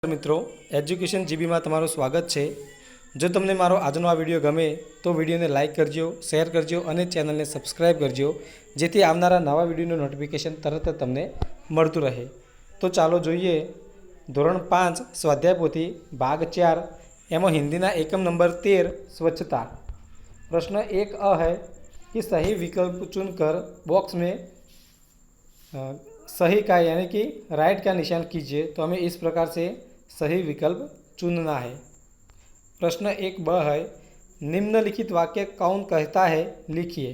મિત્રો એજ્યુકેશન જીબીમાં તમારું સ્વાગત છે। જો તમને મારો આજનો આ વિડીયો ગમે તો વિડીયોને લાઇક કરજો, શેર કરજો અને ચેનલને સબસ્ક્રાઈબ કરજો, જેથી આવનારા નવા વિડીયોનું નોટિફિકેશન તરત જ તમને મળતું રહે। તો ચાલો જોઈએ ધોરણ 5 સ્વાધ્યાય પોથી ભાગ 4 एवं हिंदी ना एकम नंबर 13 स्वच्छता। प्रश्न 1 है कि सही विकल्प चुनकर बॉक्स में सही का यानी कि राइट का निशान कीजिए। तो हमें इस प्रकार से सही विकल्प चुनना है। प्रश्न 1 है निम्नलिखित वाक्य कौन कहता है, लिखिए।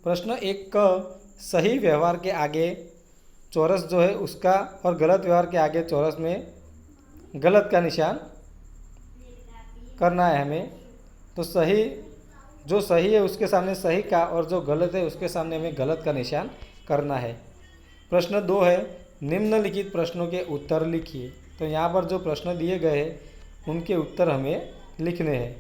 प्रश्न 1 सही व्यवहार के आगे चौरस जो है उसका और गलत व्यवहार के आगे चौरस में गलत का निशान करना है हमें। तो सही जो सही है उसके सामने सही का और जो गलत है उसके सामने हमें गलत का निशान करना है। प्रश्न 2 है निम्नलिखित प्रश्नों के उत्तर लिखिए। तो यहाँ पर जो प्रश्न दिए गए हैं उनके उत्तर हमें लिखने हैं।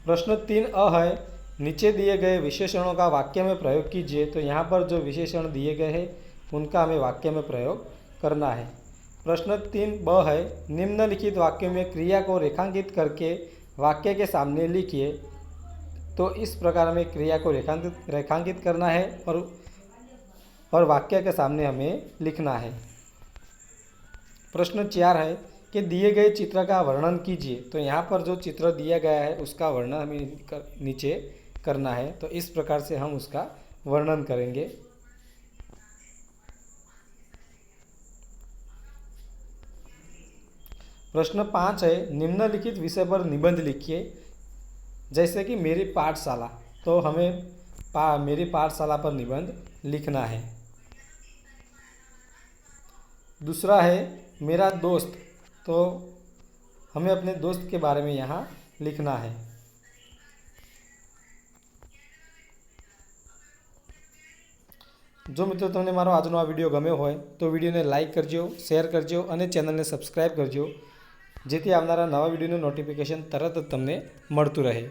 प्रश्न 3 है नीचे दिए गए विशेषणों का वाक्य में प्रयोग कीजिए। तो यहाँ पर जो विशेषण दिए गए हैं उनका हमें वाक्य में प्रयोग करना है। प्रश्न 3 है निम्नलिखित वाक्य में क्रिया को रेखांकित करके वाक्य के सामने लिखिए। तो इस प्रकार हमें क्रिया को रेखांकित करना है और वाक्य के सामने हमें लिखना है। प्रश्न 4 है कि दिए गए चित्र का वर्णन कीजिए। तो यहाँ पर जो चित्र दिया गया है उसका वर्णन हमें नीचे करना है। तो इस प्रकार से हम उसका वर्णन करेंगे। प्रश्न 5 है निम्नलिखित विषय पर निबंध लिखिए। जैसे कि मेरी पाठशाला, तो हमें मेरी पाठशाला पर निबंध लिखना है। दूसरा है मेरा दोस्त, तो हमें अपने दोस्त के बारे में यहाँ लिखना है। जो मित्रों तमने मारो आजनो आ विडियो गम्यो होय तो विडियो ने लाइक करजो, शेर करजो और चेनल ने सब्सक्राइब करजो, जेथी आवनारा नवा विडियोનું नोटिफिकेशन तरत ज तमने मळतुं रहे।